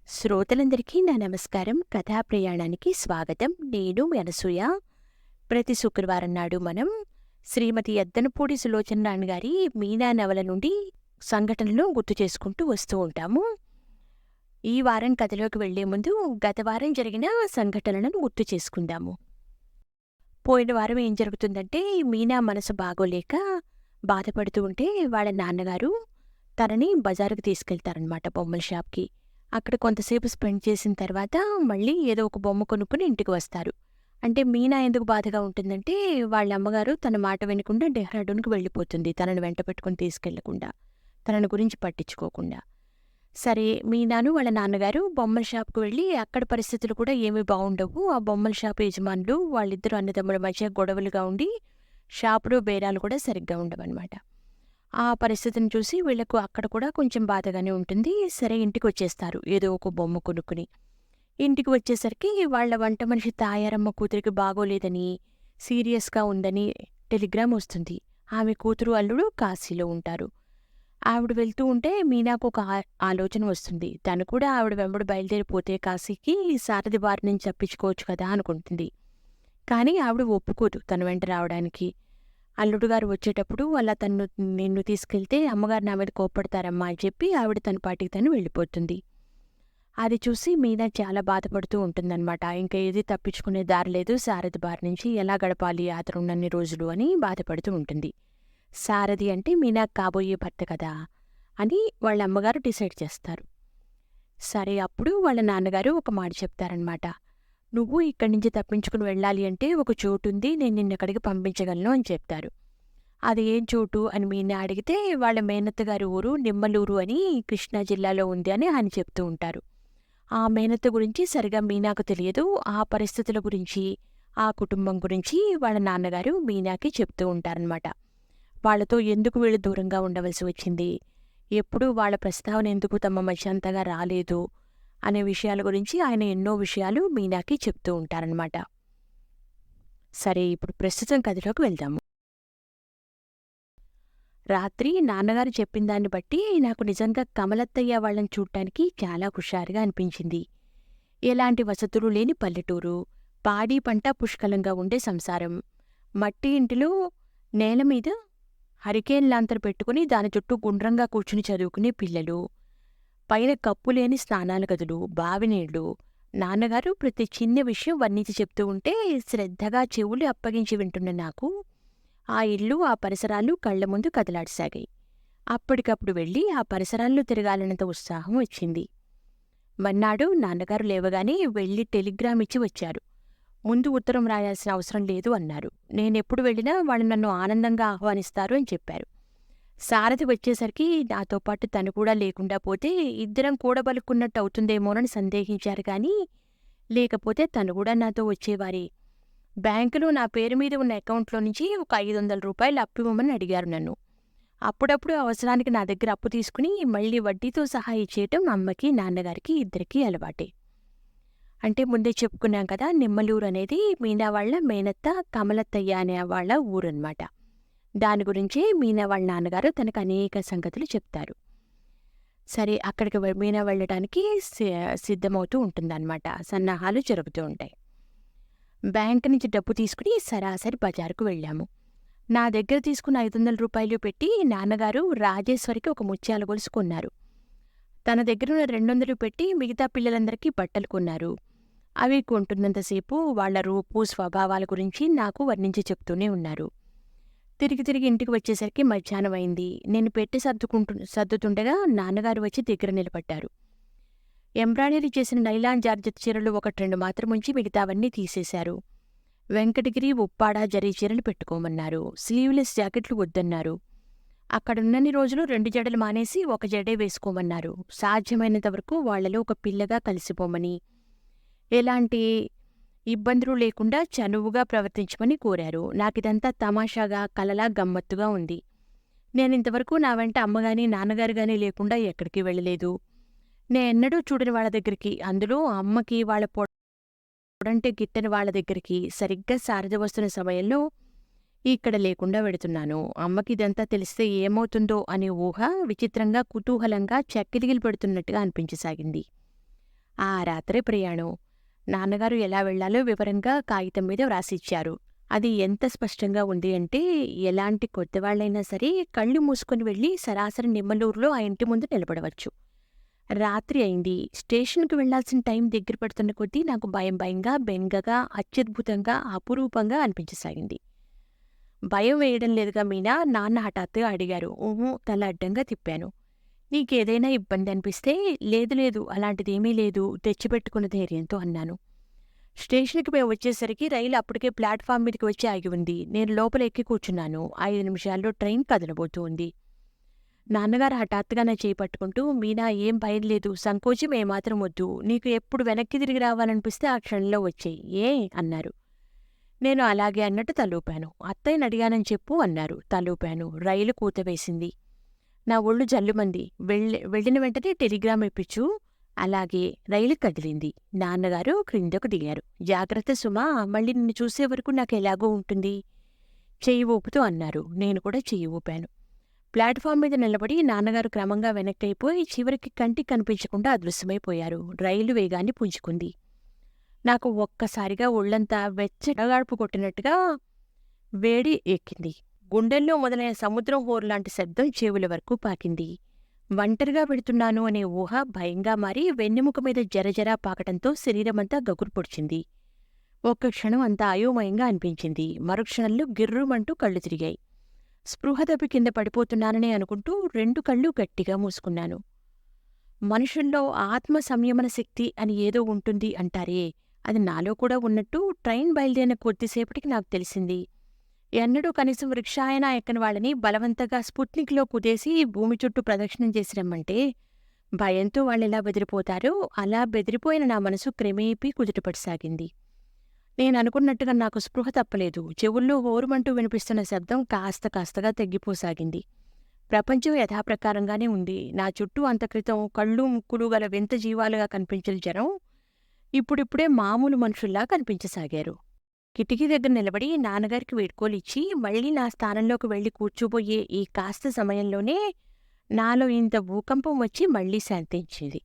శ్రోతలందరికీ నా నమస్కారం. కథా ప్రయాణానికి స్వాగతం. నేను మీ అనసూయ. ప్రతి శుక్రవారం నాడు మనం శ్రీమతి ఎద్దనపూడి సులోచన రాణి గారి మీనా నవల నుండి సంఘటనలు గుర్తు చేసుకుంటూ వస్తూ ఉంటాము. ఈ వారం కథలోకి వెళ్లే ముందు గత వారం జరిగిన సంఘటనలను గుర్తు చేసుకుందాము. పోయిన వారం ఏం జరుగుతుందంటే, మీనా మనసు బాగోలేక బాధపడుతూ ఉంటే వాళ్ళ నాన్నగారు తనని బజారుకు తీసుకెళ్తారనమాట, బొమ్మల షాప్కి. అక్కడ కొంతసేపు స్పెండ్ చేసిన తర్వాత మళ్ళీ ఏదో ఒక బొమ్మ కొనుక్కుని ఇంటికి వస్తారు. అంటే మీనా ఎందుకు బాధగా ఉంటుందంటే, వాళ్ళ అమ్మగారు తన మాట వినకుండా డెహ్రాడూన్కి వెళ్ళిపోతుంది, తనను వెంట పెట్టుకుని తీసుకెళ్లకుండా, తనని గురించి పట్టించుకోకుండా. సరే, మీనాను వాళ్ళ నాన్నగారు బొమ్మల షాప్కి వెళ్ళి అక్కడ పరిస్థితులు కూడా ఏమీ బాగుండవు. ఆ బొమ్మల షాప్ యజమానులు వాళ్ళిద్దరు అన్నదమ్ముల మధ్య గొడవలుగా ఉండి షాపులో బేరాలు కూడా సరిగ్గా ఉండవన్నమాట. ఆ పరిస్థితిని చూసి వీళ్లకు అక్కడ కూడా కొంచెం బాధగానే ఉంటుంది. సరే, ఇంటికొచ్చేస్తారు ఏదో ఒక బొమ్మ కొనుక్కుని. ఇంటికి వచ్చేసరికి వాళ్ళ వంట మనిషి తాయారమ్మ కూతురికి బాగోలేదని, సీరియస్గా ఉందని టెలిగ్రామ్ వస్తుంది. ఆమె కూతురు అల్లుడు కాశీలో ఉంటారు. ఆవిడ వెళ్తూ ఉంటే మీనాకు ఒక ఆలోచన వస్తుంది. తను కూడా ఆవిడ వెంబడి బయలుదేరిపోతే కాశీకి సారథి బారి నుంచి తప్పించుకోవచ్చు కదా అనుకుంటుంది. కానీ ఆవిడ ఒప్పుకోదు తన వెంట రావడానికి. అల్లుడుగారు వచ్చేటప్పుడు అలా నిన్ను తీసుకెళ్తే అమ్మగారు నా మీద కోప్పడతారమ్మా అని చెప్పి ఆవిడ తన పాటికి తను వెళ్ళిపోతుంది. అది చూసి మీనా చాలా బాధపడుతూ ఉంటుందన్నమాట. ఇంకా ఏది తప్పించుకునే దారి లేదు, సారథి బారి నుంచి ఎలా గడపాలి అతనున్నన్ని రోజులు అని బాధపడుతూ ఉంటుంది. సారథి అంటే మీనా కాబోయే భర్త కదా అని వాళ్ళ అమ్మగారు డిసైడ్ చేస్తారు. సరే, అప్పుడు వాళ్ళ నాన్నగారు ఒక మాట చెప్తారనమాట. నువ్వు ఇక్కడి నుంచి తప్పించుకుని వెళ్ళాలి అంటే ఒక చోటుంది, నేను నిన్నక్కడికి పంపించగలను అని చెప్తారు. అది ఏం చోటు అని మీనా అడిగితే, వాళ్ళ మేనత్తగారి ఊరు నిమ్మలూరు అని కృష్ణా జిల్లాలో ఉంది అని ఆయన చెప్తూ ఉంటారు. ఆ మేనత్త గురించి సరిగా మీనాకు తెలియదు. ఆ పరిస్థితుల గురించి, ఆ కుటుంబం గురించి వాళ్ళ నాన్నగారు మీనాకి చెప్తూ ఉంటారనమాట. వాళ్లతో ఎందుకు వీళ్ళు దూరంగా ఉండవలసి వచ్చింది, ఎప్పుడూ వాళ్ళ ప్రస్తావన ఎందుకు తమ మధ్య అంతగా రాలేదు అనే విషయాల గురించి ఆయన ఎన్నో విషయాలు మీనాకి చెప్తూ ఉంటారనమాట. సరే, ఇప్పుడు ప్రస్తుతం కథలోకి వెళ్దాము. రాత్రి నాన్నగారు చెప్పిన దాన్ని బట్టి నాకు నిజంగా కమలత్తయ్య వాళ్ళని చూడటానికి చాలా హుషారుగా అనిపించింది. ఎలాంటి వసతులు లేని పల్లెటూరు, పాడి పంట పుష్కలంగా ఉండే సంసారం, మట్టి ఇంటిలో నేలమీద హరికేన్ లాంతరు పెట్టుకుని దాని చుట్టూ గుండ్రంగా కూర్చుని చదువుకునే పిల్లలు, పైన కప్పులేని స్నానాల గదులు, బావినీళ్లు. నాన్నగారు ప్రతి చిన్న విషయం వర్ణించి చెప్తూ ఉంటే శ్రద్ధగా చెవులు అప్పగించి వింటున్న నాకు ఆ ఇల్లు, ఆ పరిసరాలు కళ్ల ముందు కదలాడసాగాయి. అప్పటికప్పుడు వెళ్ళి ఆ పరిసరాల్లో తిరగాలన్నంత ఉత్సాహం వచ్చింది. మర్నాడు నాన్నగారు లేవగానే వెళ్ళి టెలిగ్రామ్ ఇచ్చి వచ్చారు. ముందు ఉత్తరం రాయాల్సిన అవసరం లేదు అన్నారు. నేనెప్పుడు వెళ్ళినా వాళ్ళు నన్ను ఆనందంగా ఆహ్వానిస్తారు అని చెప్పారు. సారథి వచ్చేసరికి నాతో పాటు తను కూడా లేకుండా పోతే ఇద్దరం కూడబలుక్కున్నట్టు అవుతుందేమోనని సందేహించారు కానీ, లేకపోతే తను కూడా నాతో వచ్చేవారే. బ్యాంకులో నా పేరు మీద ఉన్న అకౌంట్లో నుంచి ఒక 500 రూపాయలు అప్పివ్వమని అడిగారు నన్ను. అప్పుడప్పుడు అవసరానికి నా దగ్గర అప్పు తీసుకుని మళ్లీ వడ్డీతో సహా ఇచ్చేయటం అమ్మకి, నాన్నగారికి ఇద్దరికీ అలవాటే. అంటే ముందే చెప్పుకున్నాం కదా, నిమ్మలూరు అనేది మీనా వాళ్ల మేనత్త కమలత్తయ్య అనే వాళ్ళ ఊరన్నమాట. దాని గురించి మీనా వాళ్ళ నాన్నగారు తనకు అనేక సంగతులు చెప్తారు. సరే, అక్కడికి మీనా వెళ్ళడానికి సిద్ధమవుతూ ఉంటుందన్నమాట. సన్నాహాలు జరుగుతూ ఉంటాయి. బ్యాంకు నుంచి డబ్బు తీసుకుని సరాసరి బజారుకు వెళ్ళాము. నా దగ్గర తీసుకున్న 500 రూపాయలు పెట్టి నాన్నగారు రాజేశ్వరికి ఒక ముత్యాల గొలుసు కొన్నారు. తన దగ్గరున్న 200 పెట్టి మిగతా పిల్లలందరికీ బట్టలు కొన్నారు. అవి కొంటున్నంతసేపు వాళ్ల రూపు, స్వభావాల గురించి నాకు వర్ణించి చెప్తూనే ఉన్నారు. తిరిగి ఇంటికి వచ్చేసరికి మధ్యాహ్నం అయింది. నేను పెట్టి సర్దుతుండగా నాన్నగారు వచ్చి దగ్గర నిలబడ్డారు. ఎంబ్రాయిడరీ చేసిన నైలాన్ జార్జెట్ చీరలు 1-2 మాత్రం ఉంచి మిగతావన్నీ తీసేశారు. వెంకటగిరి, ఉప్పాడ జరీ చీరలు పెట్టుకోమన్నారు. స్లీవ్లెస్ జాకెట్లు వద్దన్నారు. అక్కడున్నన్ని రోజులు 2 జడలు మానేసి 1 జడే వేసుకోమన్నారు. సాధ్యమైనంత వరకు వాళ్లలో ఒక పిల్లగా కలిసిపోమని, ఎలాంటి ఇబ్బందులు లేకుండా చనువుగా ప్రవర్తించమని కోరారు. నాకిదంతా తమాషాగా, కలలా, గమ్మత్తుగా ఉంది. నేనింతవరకు నా వెంట అమ్మగాని, నాన్నగారుగాని లేకుండా ఎక్కడికి వెళ్ళలేదు. నేనెన్నడూ చూడని వాళ్ళ దగ్గరికి, అందులో అమ్మకి వాళ్ళ పొడంటే గిట్టని వాళ్ళ దగ్గరికి సరిగ్గా సారథి వస్తున్న సమయంలో ఇక్కడ లేకుండా వెడుతున్నాను. అమ్మకి ఇదంతా తెలిస్తే ఏమవుతుందో అనే ఊహ విచిత్రంగా, కుతూహలంగా చక్కిలిగిలి పెడుతున్నట్టుగా అనిపించసాగింది. ఆ రాత్రే ప్రయాణం. నాన్నగారు ఎలా వెళ్ళాలో వివరంగా కాగితం మీద వ్రాసిచ్చారు. అది ఎంత స్పష్టంగా ఉంది అంటే, ఎలాంటి కొత్తవాళ్ళైనా సరే కళ్ళు మూసుకొని వెళ్ళి సరాసరి నిమ్మలూరులో ఆ ఇంటి ముందు నిలబడవచ్చు. రాత్రి అయింది. స్టేషన్‌కి వెళ్ళాల్సిన టైం దగ్గర పడుతున్న కొద్దీ నాకు భయం భయంగా, బెంగగా, అత్యద్భుతంగా, అపురూపంగా అనిపించసాగింది. భయం వేయడం లేదుగా మీనా? నాన్న హఠాత్తుగా అడిగారు. ఊహూ తల అడ్డంగా తిప్పాను. నీకేదైనా ఇబ్బంది అనిపిస్తే లేదు లేదు అలాంటిదేమీ లేదు తెచ్చిపెట్టుకున్న ధైర్యంతో అన్నాను. స్టేషన్‌కి మేము వచ్చేసరికి రైలు అప్పటికే ప్లాట్‌ఫామ్ మీదకి వచ్చి ఆగి ఉంది. నేను లోపల ఎక్కి కూర్చున్నాను. 5 నిమిషాల్లో ట్రైన్ కదలబోతూ ఉంది. నాన్నగారు హఠాత్తుగా నా చేయి పట్టుకుంటూ, మీనా ఏం భయం లేదు, సంకోచం ఏమాత్రం వద్దు. నీకు ఎప్పుడు వెనక్కి తిరిగి రావాలనిపిస్తే ఆ క్షణంలో వచ్చెయి. ఏ? అన్నారు. నేను అలాగే అన్నట్టు తలూపాను. అత్తయ్యని అడిగానని చెప్పు అన్నారు. తలూపాను. రైలు కూతవేసింది. నా ఒళ్ళు జల్లుమంది. వెళ్ళిన వెంటనే టెలిగ్రామ్ ఇప్పించు. అలాగే రైలు కదిలింది. నాన్నగారు క్రిందకు దిగారు. జాగ్రత్త సుమా, మళ్ళీ నిన్ను చూసే వరకు నాకెలాగో ఉంటుంది. చెయ్యి ఊపుతూ అన్నారు. నేను కూడా చెయ్యి ఊపాను. ప్లాట్‌ఫామ్ మీద నిలబడి నాన్నగారు క్రమంగా వెనక్కైపోయి చివరికి కంటికి కనిపించకుండా అదృశ్యమైపోయారు. రైలు వేగాన్ని పుంజుకుంది. నాకు ఒక్కసారిగా ఒళ్ళంతా వెచ్చగాడుపు కొట్టినట్టుగా వేడి ఎక్కింది. గుండెల్లో మొదలైన సముద్రం హోరులాంటి శబ్దం చెవుల వరకు పాకింది. ఒంటరిగా వెడుతున్నాను అనే ఊహ భయంగా మారి వెన్నెముక మీద జరజరా పాకటంతో శరీరమంతా గగురు పొడిచింది. ఒక్క క్షణం అంతా అయోమయంగా అనిపించింది. మరుక్షణంలో గిర్రుమంటూ కళ్ళు తిరిగాయి. స్పృహ తప్పి కింద పడిపోతున్నాననే అనుకుంటూ 2 కళ్ళు గట్టిగా మూసుకున్నాను. మనుషుల్లో ఆత్మ సంయమన శక్తి అని ఏదో ఉంటుంది అంటారే, అది నాలో కూడా ఉన్నట్టు ట్రైన్ బయలుదేరిన కొద్దిసేపటికి నాకు తెలిసింది. ఎన్నడూ కనీసం రిక్షా అయినా ఎక్కని వాళ్ళని బలవంతంగా స్పుట్నిక్‌లో కుదేసి భూమి చుట్టూ ప్రదక్షిణం చేసి రమ్మంటే, భయంతో వాళ్ళెలా బెదిరిపోతారో అలా బెదిరిపోయిన నా మనసు క్రమేపీ కుదుటపడసాగింది. నేననుకున్నట్టుగా నాకు స్పృహ తప్పలేదు. చెవుల్లో హోరుమంటూ వినిపిస్తున్న శబ్దం కాస్త కాస్తగా తగ్గిపోసాగింది. ప్రపంచం యథాప్రకారంగానే ఉంది. నా చుట్టూ అంత క్రితం కళ్ళు ముక్కులు గల వింత జీవాలుగా కనిపించిన జనం ఇప్పుడిప్పుడే మామూలు మనుషుల్లా కనిపించసాగారు. కిటికీ దగ్గర నిలబడి నాన్నగారికి వీడ్కోలిచ్చి మళ్ళీ నా స్థానంలోకి వెళ్లి కూర్చోబోయే ఈ కాస్త సమయంలోనే నాలో ఇంత భూకంపం వచ్చి మళ్ళీ శాంతించింది.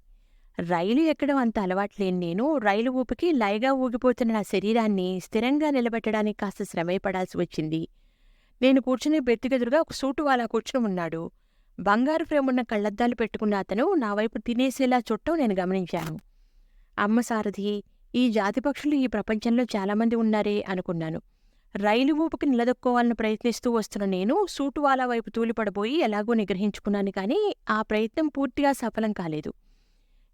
రైలు ఎక్కడం అంత అలవాట్లేని నేను రైలు ఊపికి లయగా ఊగిపోతున్న నా శరీరాన్ని స్థిరంగా నిలబెట్టడానికి కాస్త శ్రమే పడాల్సి వచ్చింది. నేను కూర్చుని బెర్తుకెదురుగా ఒక సూటువాలా కూర్చుని ఉన్నాడు. బంగారు ఫ్రేమున్న కళ్లద్దాలు పెట్టుకున్న అతను నా వైపు తినేసేలా చుట్టం నేను గమనించాను. అమ్మ సారథి, ఈ జాతి పక్షులు ఈ ప్రపంచంలో చాలామంది ఉన్నారే అనుకున్నాను. రైలు ఊపుకి నిలదొక్కోవాలని ప్రయత్నిస్తూ వస్తున్న నేను సూటువాలా వైపు తూలిపడబోయి ఎలాగో నిగ్రహించుకున్నాను కానీ ఆ ప్రయత్నం పూర్తిగా సఫలం కాలేదు.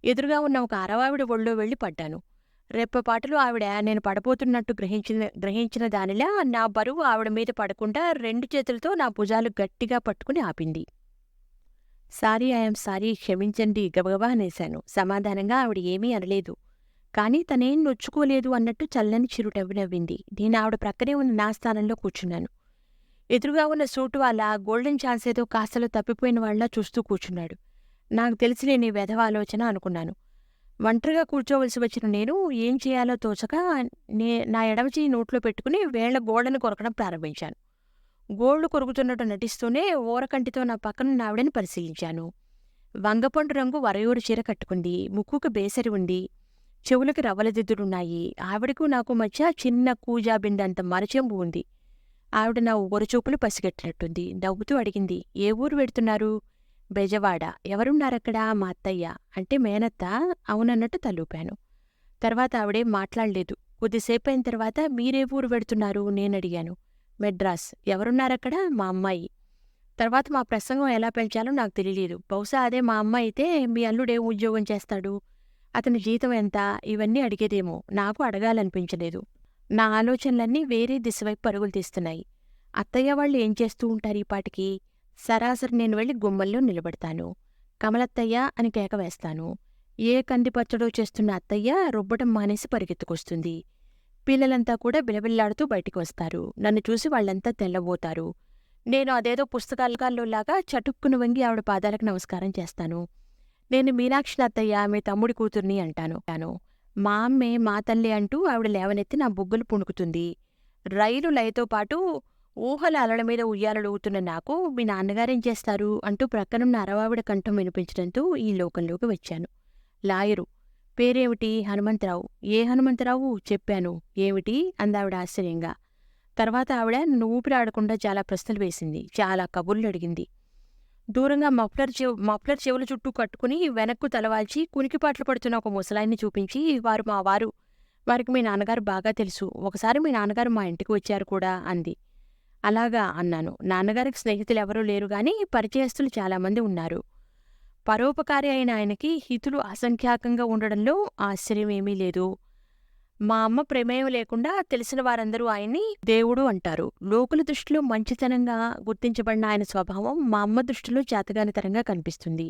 ఎదురుగా ఉన్న ఒక అరవావిడ ఒళ్ళో వెళ్లి పడ్డాను. రెప్పపాటులో ఆవిడ నేను పడబోతున్నట్టు గ్రహించిన దానిలా నా బరువు ఆవిడ మీద పడకుండా 2 చేతులతో నా భుజాలు గట్టిగా పట్టుకుని ఆపింది. సారీ, ఐఎమ్ సారీ, క్షమించండి గబగబా అనేశాను. సమాధానంగా ఆవిడ ఏమీ అనలేదు. కానీ తనేం నొచ్చుకోలేదు అన్నట్టు చల్లని చిరునవ్వు నవ్వింది. నేను ఆవిడ ప్రక్కనే ఉన్న నా స్థానంలో కూర్చున్నాను. ఎదురుగా ఉన్న సూటువాల గోల్డెన్ ఛాన్స్ ఏదో కాస్తలో తప్పిపోయిన వాళ్ళ చూస్తూ కూర్చున్నాడు. నాకు తెలిసిలేని వెధవ ఆలోచన అనుకున్నాను. ఒంటరిగా కూర్చోవలసి వచ్చిన నేను ఏం చేయాలో తోచక నా ఎడమ చెయ్యి నోట్లో పెట్టుకుని వేళ్ల గోడను కొరకడం ప్రారంభించాను. గోళ్లు కొరుకుతున్నట్టు నటిస్తూనే ఊరకంటితో నా పక్కనున్న ఆవిడని పరిశీలించాను. వంగపండు రంగు వరయూరు చీర కట్టుకుంది. ముక్కుకు బేసరి ఉంది. చెవులకి రవ్వలదిద్దులున్నాయి. ఆవిడకు నాకు మధ్య చిన్న కూజా బిందంత మరచెంబు ఉంది. ఆవిడ నా ఊరచూపులు పసిగట్టినట్టుంది. నవ్వుతూ అడిగింది, ఏ ఊరు వెడుతున్నారు? బెజవాడ. ఎవరున్నారక్కడ? మా అత్తయ్య. అంటే మేనత్త? అవునన్నట్టు తలూపాను. తర్వాత ఆవిడేం మాట్లాడలేదు. కొద్దిసేపయిన తర్వాత మీరే ఊరు వెడుతున్నారు నేనడిగాను. మెడ్రాస్. ఎవరున్నారక్కడ? మా అమ్మాయి. తర్వాత మా ప్రసంగం ఎలా పెంచాలో నాకు తెలియలేదు. బహుశా అదే మా అమ్మ అయితే మీ అల్లుడే ఉద్యోగం చేస్తాడు, అతని జీతం ఎంత, ఇవన్నీ అడిగేదేమో. నాకు అడగాలనిపించలేదు. నా ఆలోచనలన్నీ వేరే దిశవైపు పరుగులు తీస్తున్నాయి. అత్తయ్య వాళ్ళు ఏం చేస్తూ ఉంటారు ఈ పాటికి? సరాసరి నేను వెళ్ళి గుమ్మల్లో నిలబడతాను. కమలత్తయ్య అని కేక వేస్తాను. ఏ కందిపచ్చడో చేస్తున్న అత్తయ్య రుబ్బటం మానేసి పరిగెత్తుకొస్తుంది. పిల్లలంతా కూడా బిలబిల్లాడుతూ బయటికి వస్తారు. నన్ను చూసి వాళ్ళంతా తెల్లబోతారు. నేను అదేదో పుస్తకాల్లోలాగా చటుక్కున వంగి ఆవిడ పాదాలకు నమస్కారం చేస్తాను. నేను మీనాక్షి అత్తయ్య, మీ తమ్ముడి కూతుర్ని అంటాను. మా అమ్మే మా తల్లి అంటూ ఆవిడ లేవనెత్తి నా బుగ్గలు పుణుకుతుంది. రైలు లయతో పాటు ఊహల అలల మీద ఉయ్యాలలుగుతున్న నాకు మీ నాన్నగారేం చేస్తారు అంటూ ప్రక్కనున్న అరవావిడ కంఠం వినిపించడంతో ఈ లోకంలోకి వచ్చాను. లాయరు. పేరేమిటి? హనుమంతరావు. ఏ హనుమంతరావు? చెప్పాను. ఏమిటి? అందావిడ ఆశ్చర్యంగా. తర్వాత ఆవిడ నన్ను ఊపిరాడకుండా చాలా ప్రశ్నలు వేసింది. చాలా కబుర్లడిగింది. దూరంగా మఫ్లర్ చెవుల చుట్టూ కట్టుకుని వెనక్కు తలవాల్చి కునికిపాట్లు పడుతున్న ఒక ముసలాయన్ని చూపించి, వారు మా వారు. వారికి మీ నాన్నగారు బాగా తెలుసు. ఒకసారి మీ నాన్నగారు మా ఇంటికి వచ్చారు కూడా అంది. అలాగా అన్నాను. నాన్నగారికి స్నేహితులెవరూ లేరు గాని పరిచయస్తులు చాలామంది ఉన్నారు. పరోపకారి అయిన ఆయనకి హితులు అసంఖ్యాకంగా ఉండడంలో ఆశ్చర్యమేమీ లేదు. మా అమ్మ ప్రమేయం లేకుండా తెలిసిన వారందరూ ఆయన్ని దేవుడు అంటారు. లోకుల దృష్టిలో మంచితనంగా గుర్తించబడిన ఆయన స్వభావం మా అమ్మ దృష్టిలో చేతగానితనంగా కనిపిస్తుంది.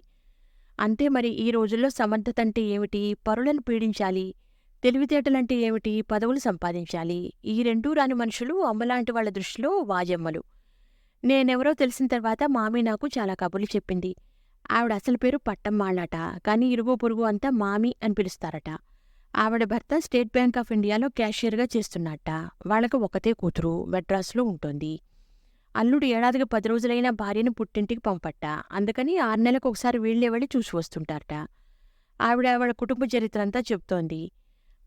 అంతే మరి. ఈ రోజుల్లో సమర్థతంటే ఏమిటి? పరులను పీడించాలి. తెలివితేటలంటే ఏమిటి? పదవులు సంపాదించాలి. ఈ రెండూ రాని మనుషులు అమ్మలాంటి వాళ్ల దృష్టిలో వాజమ్మలు. నేనెవరో తెలిసిన తర్వాత మామి నాకు చాలా కబుర్లు చెప్పింది. ఆవిడ అసలు పేరు పట్టమ్మాళ్ళట. కానీ ఇరుగు పొరుగు అంతా మామి అని పిలుస్తారట. ఆవిడ భర్త స్టేట్ బ్యాంక్ ఆఫ్ ఇండియాలో క్యాషియర్గా చేస్తున్నట్ట. వాళ్లకు ఒకతే కూతురు మెడ్రాసులో ఉంటుంది. అల్లుడు ఏడాదికి 10 రోజులైనా భార్యను పుట్టింటికి పంపట్ట. అందుకని 6 నెలలకు ఒకసారి వీళ్లే వెళ్ళి చూసి వస్తుంటారట. ఆవిడ కుటుంబ చరిత్ర అంతా చెప్తోంది.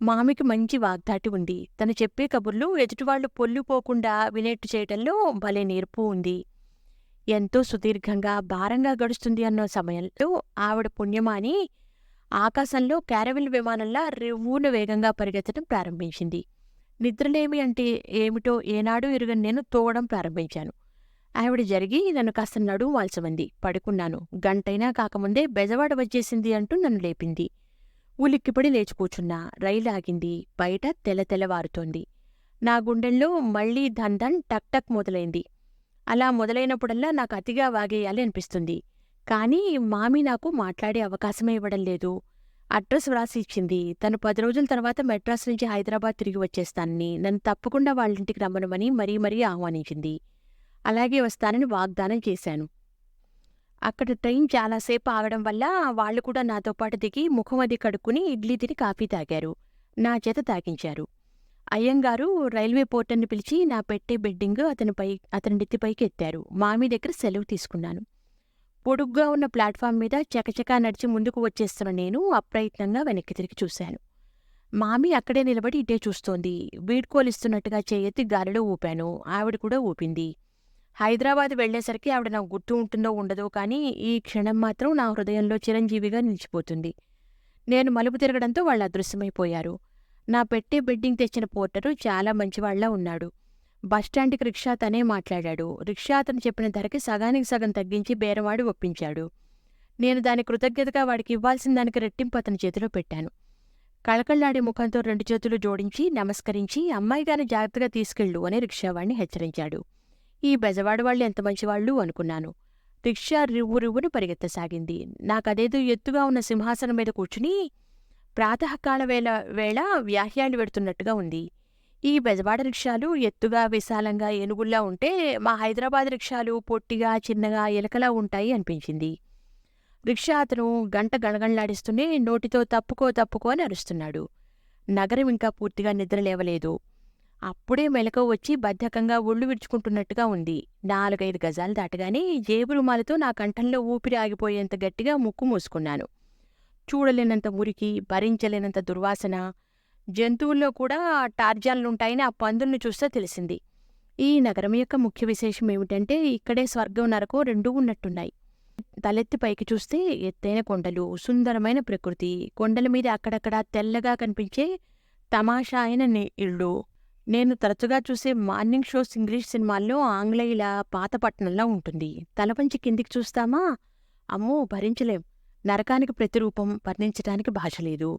మామికి మంచి వాగ్దాటి ఉంది. తను చెప్పే కబుర్లు ఎదుటివాళ్లు పొల్లిపోకుండా వినేట్టు చేయటంలో భలే నేర్పు ఉంది. ఎంతో సుదీర్ఘంగా భారంగా గడుస్తుంది అన్న సమయంలో ఆవిడ పుణ్యమాని ఆకాశంలో క్యారవెల్ విమానంలా రివ్వున వేగంగా పరిగెత్తడం ప్రారంభించింది. నిద్రలేమి అంటే ఏమిటో ఏనాడూ ఎరుగని నేను తోవడం ప్రారంభించాను. ఆవిడ జరిగి నన్ను కాస్త నడుము వాల్చమంది. పడుకున్నాను. గంటైనా కాకముందే బెజవాడ వచ్చేసింది అంటూ నన్ను లేపింది. ఉలిక్కిపడి లేచి కూచున్నా. రైలు ఆగింది. బయట తెల్లవారుతోంది. నా గుండెల్లో మళ్లీ ధన్ ధన్ టక్ టక్ మొదలైంది. అలా మొదలైనప్పుడల్లా నాకు అతిగా వాగేయాలి అనిపిస్తుంది. కానీ మామి నాకు మాట్లాడే అవకాశమే ఇవ్వడం లేదు. అడ్రస్ వ్రాసి ఇచ్చింది. తను 10 రోజుల తర్వాత మెడ్రాస్ నుంచి హైదరాబాద్ తిరిగి వచ్చేస్తానని, నన్ను తప్పకుండా వాళ్ళింటికి రమ్మనమని మరీ ఆహ్వానించింది. అలాగే వస్తానని వాగ్దానం చేశాను. అక్కడ ట్రైన్ చాలాసేపు ఆగడం వల్ల వాళ్లు కూడా నాతో పాటు దిగి ముఖం అది కడుక్కుని ఇడ్లీ తిని కాఫీ తాగారు. నా చేత తాగించారు. అయ్యంగారు రైల్వే పోర్టర్ని పిలిచి నా పెట్టే బెడ్డింగ్ అతని నెత్తిపైకి ఎత్తారు. మామి దగ్గర సెలవు తీసుకున్నాను. పొడుగ్గా ఉన్న ప్లాట్ఫామ్ మీద చకచకా నడిచి ముందుకు వచ్చేస్తున్న నేను అప్రయత్నంగా వెనక్కి తిరిగి చూశాను. మామి అక్కడే నిలబడి ఇటే చూస్తోంది. వీడ్కోలిస్తున్నట్టుగా చేయెత్తి గాలిలో ఊపాను. ఆవిడ కూడా ఊపింది. హైదరాబాద్ వెళ్లేసరికి ఆవిడ నాకు గుర్తు ఉంటుందో ఉండదో కానీ ఈ క్షణం మాత్రం నా హృదయంలో చిరంజీవిగా నిలిచిపోతుంది. నేను మలుపు తిరగడంతో వాళ్ళు అదృశ్యమైపోయారు. నా పెట్టే బెడ్డింగ్ తెచ్చిన పోర్టరు చాలా మంచివాళ్లా ఉన్నాడు. బస్టాండ్కి రిక్షా తనే మాట్లాడాడు. రిక్షా అతను చెప్పిన ధరకి సగానికి సగం తగ్గించి బేరవాడి ఒప్పించాడు. నేను దాని కృతజ్ఞతగా వాడికి ఇవ్వాల్సిన దానికి రెట్టింపు అతని చేతిలో పెట్టాను. కళకళ్లాడే ముఖంతో 2 చేతులు జోడించి నమస్కరించి అమ్మాయిగాని జాగ్రత్తగా తీసుకెళ్ళు అని రిక్షావాణ్ణి హెచ్చరించాడు. ఈ బెజవాడ వాళ్ళు ఎంత మంచివాళ్ళు అనుకున్నాను. రిక్షా రివ్వును పరిగెత్తసాగింది. నాకదేదో ఎత్తుగా ఉన్న సింహాసనం మీద కూర్చుని ప్రాతకాల వేళ వ్యాహ్యాలు పెడుతున్నట్టుగా ఉంది. ఈ బెజవాడ రిక్షాలు ఎత్తుగా విశాలంగా ఏనుగుల్లా ఉంటే మా హైదరాబాద్ రిక్షాలు పొట్టిగా చిన్నగా ఎలకలా ఉంటాయి అనిపించింది. రిక్షా అతను గంట గణగణలాడిస్తూనే నోటితో తప్పుకో అని అరుస్తున్నాడు. నగరం ఇంకా పూర్తిగా నిద్రలేవలేదు. అప్పుడే మెలకువ వచ్చి బద్ధకంగా ఒళ్ళు విడుచుకుంటున్నట్టుగా ఉంది. 4-5 గజాలు దాటగానే జేబు రుమాలతో నా కంఠంలో ఊపిరి ఆగిపోయేంత గట్టిగా ముక్కు మూసుకున్నాను. చూడలేనంత మురికి, భరించలేనంత దుర్వాసన. జంతువుల్లో కూడా టార్జాన్లుంటాయని ఆ పందుల్ని చూస్తే తెలిసింది. ఈ నగరం యొక్క ముఖ్య విశేషం ఏమిటంటే ఇక్కడే స్వర్గం నరకం రెండూ ఉన్నట్టున్నాయి. తలెత్తి పైకి చూస్తే ఎత్తైన కొండలు, సుందరమైన ప్రకృతి, కొండల మీద అక్కడక్కడా తెల్లగా కనిపించే తమాషా అయిన ఇళ్ళు. నేను తరచుగా చూసే మార్నింగ్ షోస్ ఇంగ్లీష్ సినిమాల్లో ఆంగ్లేయుల పాతపట్నంలా ఉంటుంది. తలపంచి కిందికి చూస్తామా, అమ్మో భరించలేం. నరకానికి ప్రతిరూపం, వర్ణించటానికి భాష లేదు.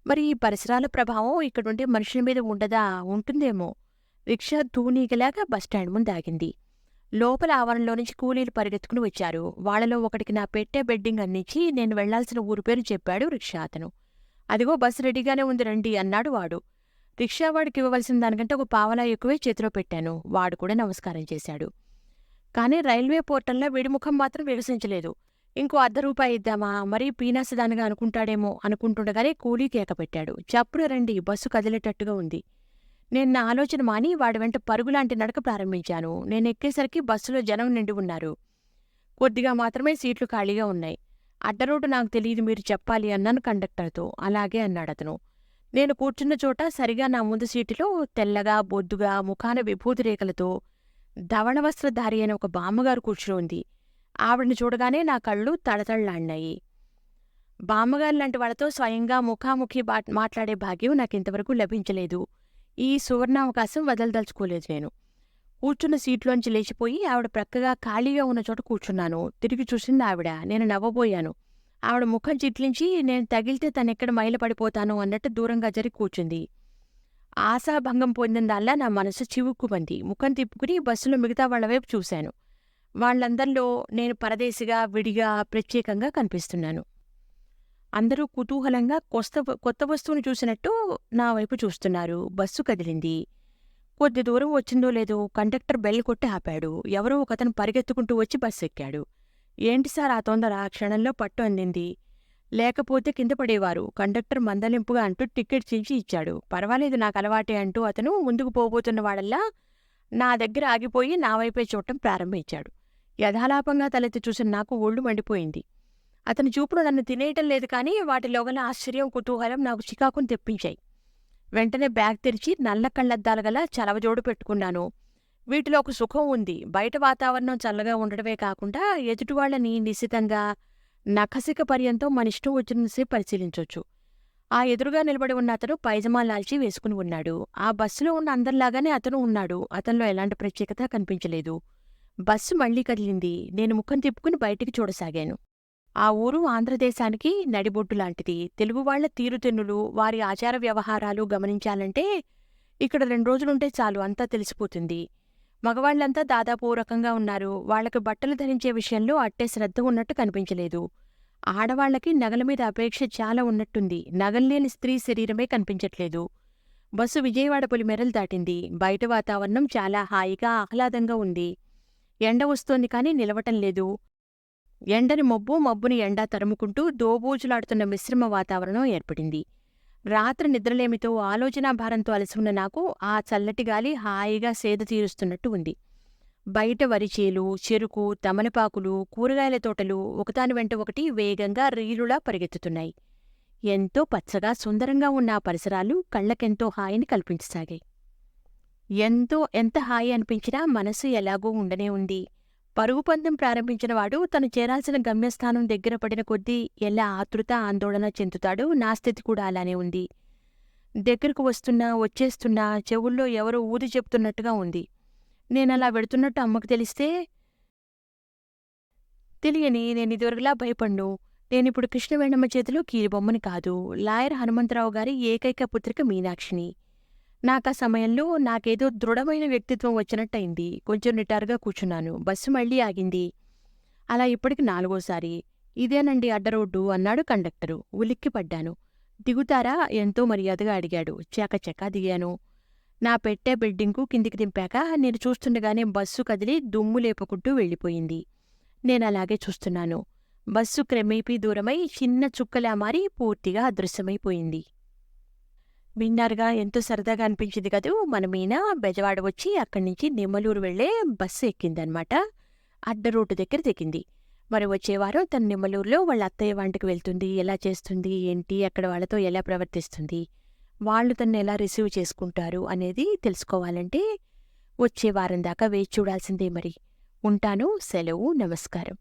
మరి ఈ పరిసరాల ప్రభావం ఇక్కడుండే మనుషుల మీద ఉండదా? ఉంటుందేమో. రిక్షా తూనీగలాగా బస్టాండ్ ముందు ఆగింది. లోపల ఆవరణలో నుంచి కూలీలు పరిగెత్తుకుని వచ్చారు. వాళ్లలో ఒకటికి నా పెట్టే బెడ్డింగ్ అందించి నేను వెళ్లాల్సిన ఊరు పేరు చెప్పాడు రిక్షా అతను. అదిగో బస్సు రెడీగానే ఉంది రండి అన్నాడు వాడు. రిక్షావాడికి ఇవ్వవలసిన దానికంటే ఒక పావలా ఎక్కువే చేతిలో పెట్టాను. వాడు కూడా నమస్కారం చేశాడు. కానీ రైల్వే పోర్టల్లో వీడిముఖం మాత్రం వికసించలేదు. ఇంకో ₹1 ఇద్దామా, మరీ పీనాసదానిగా అనుకుంటాడేమో అనుకుంటుండగానే కూలీ కేక పెట్టాడు. చప్పున రండి, బస్సు కదిలేటట్టుగా ఉంది. నేను నా ఆలోచన మాని వాడి వెంట పరుగులాంటి నడక ప్రారంభించాను. నేనెక్కేసరికి బస్సులో జనం నిండి ఉన్నారు. కొద్దిగా మాత్రమే సీట్లు ఖాళీగా ఉన్నాయి. అడ్డరోడ్డు నాకు తెలీదు, మీరు చెప్పాలి అన్నాను కండక్టర్తో. అలాగే అన్నాడతను. నేను కూర్చున్న చోట సరిగా నా ముందు సీటులో తెల్లగా, బొద్దుగా, ముఖాన విభూతి రేఖలతో ధవళ వస్త్రధారి అయిన ఒక బామ్మగారు కూర్చుని ఉంది. ఆవిడని చూడగానే నా కళ్ళు తళతళలాడినాయి. బామ్మగారులాంటి వాళ్ళతో స్వయంగా ముఖాముఖి మాట్లాడే భాగ్యం నాకింతవరకు లభించలేదు. ఈ సువర్ణావకాశం వదలదలుచుకోలేదు నేను. కూర్చున్న సీట్లోంచి లేచిపోయి ఆవిడ ప్రక్కగా ఖాళీగా ఉన్న చోట కూర్చున్నాను. తిరిగి చూసింది ఆవిడ. నేను నవ్వబోయాను. ఆవిడ ముఖం చిట్లించి నేను తగిలితే తనెక్కడ మైలపడిపోతాను అన్నట్టు దూరంగా జరిగి కూర్చుంది. ఆశాభంగం పొందిందల్లా నా మనసు చివుక్కుమంది. ముఖం తిప్పుకుని బస్సులో మిగతా వాళ్ల వైపు చూశాను. వాళ్లందరిలో నేను పరదేశిగా, విడిగా, ప్రత్యేకంగా కనిపిస్తున్నాను. అందరూ కుతూహలంగా కొత్త వస్తువుని చూసినట్టు నా వైపు చూస్తున్నారు. బస్సు కదిలింది. కొద్ది దూరం వచ్చిందో లేదో కండక్టర్ బెల్ కొట్టి ఆపాడు. ఎవరో ఒకతను పరిగెత్తుకుంటూ వచ్చి బస్సు ఎక్కాడు. ఏంటి సార్ ఆ తొందర? క్షణంలో పట్టు అందింది. లేకపోతే కింద పడేవారు. కండక్టర్ మందలింపుగా అంటూ టికెట్ చించి ఇచ్చాడు. పర్వాలేదు, నాకు అలవాటే అంటూ అతను ముందుకు పోబోతున్న వాడల్లా నా దగ్గర ఆగిపోయి నా వైపే చూడటం ప్రారంభించాడు. యథాలాపంగా తలెత్తి చూసిన నాకు ఒళ్ళు మండిపోయింది. అతని చూపులు నన్ను తినేయటం లేదు కానీ వాటిలో గల ఆశ్చర్యం, కుతూహలం నాకు చికాకుని తెప్పించాయి. వెంటనే బ్యాగ్ తెరిచి నల్ల కళ్ళద్దాల గల చలవజోడు పెట్టుకున్నాను. వీటిలో ఒక సుఖం ఉంది. బయట వాతావరణం చల్లగా ఉండడమే కాకుండా ఎదుటివాళ్లని నిశితంగా, నఖసిక పర్యంతో మనిష్టం వచ్చినంతసేపు పరిశీలించొచ్చు. ఆ ఎదురుగా నిలబడి ఉన్న అతను పైజమా లాల్చి వేసుకుని ఉన్నాడు. ఆ బస్సులో ఉన్న అందరిలాగానే అతను ఉన్నాడు. అతనిలో ఎలాంటి ప్రత్యేకత కనిపించలేదు. బస్సు మళ్లీ కదిలింది. నేను ముఖం తిప్పుకుని బయటికి చూడసాగాను. ఆ ఊరు ఆంధ్రదేశానికి నడిబొడ్డులాంటిది. తెలుగువాళ్ల తీరుతెన్నులు, వారి ఆచార వ్యవహారాలు గమనించాలంటే ఇక్కడ 2 రోజులుంటే చాలు, అంతా తెలిసిపోతుంది. మగవాళ్లంతా దాదాపు ఓ రకంగా ఉన్నారు. వాళ్లకు బట్టలు ధరించే విషయంలో అట్టే శ్రద్ధ ఉన్నట్టు కనిపించలేదు. ఆడవాళ్లకి నగల మీద అపేక్ష చాలా ఉన్నట్టుంది. నగల్లేని స్త్రీ శరీరమే కనిపించట్లేదు. బస్సు విజయవాడ పొలిమేరలు దాటింది. బయట వాతావరణం చాలా హాయిగా, ఆహ్లాదంగా ఉంది. ఎండ వస్తోంది కానీ నిలవటం లేదు. ఎండని మబ్బు, మబ్బుని ఎండా తరుముకుంటూ దోబూజులాడుతున్న మిశ్రమ వాతావరణం ఏర్పడింది. రాత్రి నిద్రలేమితో, ఆలోచనాభారంతో అలసి ఉన్న నాకు ఆ చల్లటి గాలి హాయిగా సేద తీరుస్తున్నట్టు ఉంది. బయట వరిచేలు, చెరుకు, తమలపాకులు, కూరగాయల తోటలు ఒకదాని వెంట ఒకటి వేగంగా రీలులా పరిగెత్తుతున్నాయి. ఎంతో పచ్చగా, సుందరంగా ఉన్న ఆ పరిసరాలు కళ్లకెంతో హాయిని కల్పించసాగాయి. ఎంత హాయి అనిపించినా మనసు ఎలాగూ ఉండనే ఉంది. పరుగు పందెం ప్రారంభించినవాడు తను చేరాల్సిన గమ్యస్థానం దగ్గర పడిన కొద్దీ ఎలా ఆతృత, ఆందోళన చెందుతాడో నా స్థితి కూడా అలానే ఉంది. దగ్గరకు వస్తున్నా, వచ్చేస్తున్నా చెవుల్లో ఎవరో ఊది చెప్తున్నట్టుగా ఉంది. నేనలా వెడుతున్నట్టు అమ్మకు తెలిస్తే? తెలియని నేనిదివరకులా భయపడ్ను. నేనిప్పుడు కృష్ణవేణమ్మ చేతిలో కీలుబొమ్మని కాదు, లాయర్ హనుమంతరావు గారి ఏకైక పుత్రిక మీనాక్షిని. నాకా సమయంలో నాకేదో దృఢమైన వ్యక్తిత్వం వచ్చినట్టయింది. కొంచెం నిటారుగా కూర్చున్నాను. బస్సు మళ్లీ ఆగింది. అలా ఇప్పటికి 4వోసారి. ఇదేనండి అడ్డరోడ్డు అన్నాడు కండక్టరు. ఉలిక్కిపడ్డాను. దిగుతారా? ఎంతో మర్యాదగా అడిగాడు. చకచకా దిగాను. నా పెట్టె బిల్డింగు కిందికి దింపాక నేను చూస్తుండగానే బస్సు కదిలి దుమ్ము లేపుకుంటూ వెళ్ళిపోయింది. నేనలాగే చూస్తున్నాను. బస్సు క్రమేపీ దూరమై చిన్న చుక్కలా మారి పూర్తిగా అదృశ్యమైపోయింది. విన్నారుగా, ఎంతో సరదాగా అనిపించింది కదూ. మన మీనా బెజవాడ వచ్చి అక్కడ్నుంచి నిమ్మలూరు వెళ్లే బస్సు ఎక్కిందనమాట. అడ్డరోడ్డు దగ్గర దిగింది. మరి వచ్చేవారం తను నిమ్మలూరులో వాళ్ళ అత్తయ్య వంటికి వెళ్తుంది. ఎలా చేస్తుంది, ఏంటి, అక్కడ వాళ్ళతో ఎలా ప్రవర్తిస్తుంది, వాళ్ళు తన్ను ఎలా రిసీవ్ చేసుకుంటారు అనేది తెలుసుకోవాలంటే వచ్చే వారం దాకా వేచి చూడాల్సిందే మరి. ఉంటాను. సెలవు. నమస్కారం.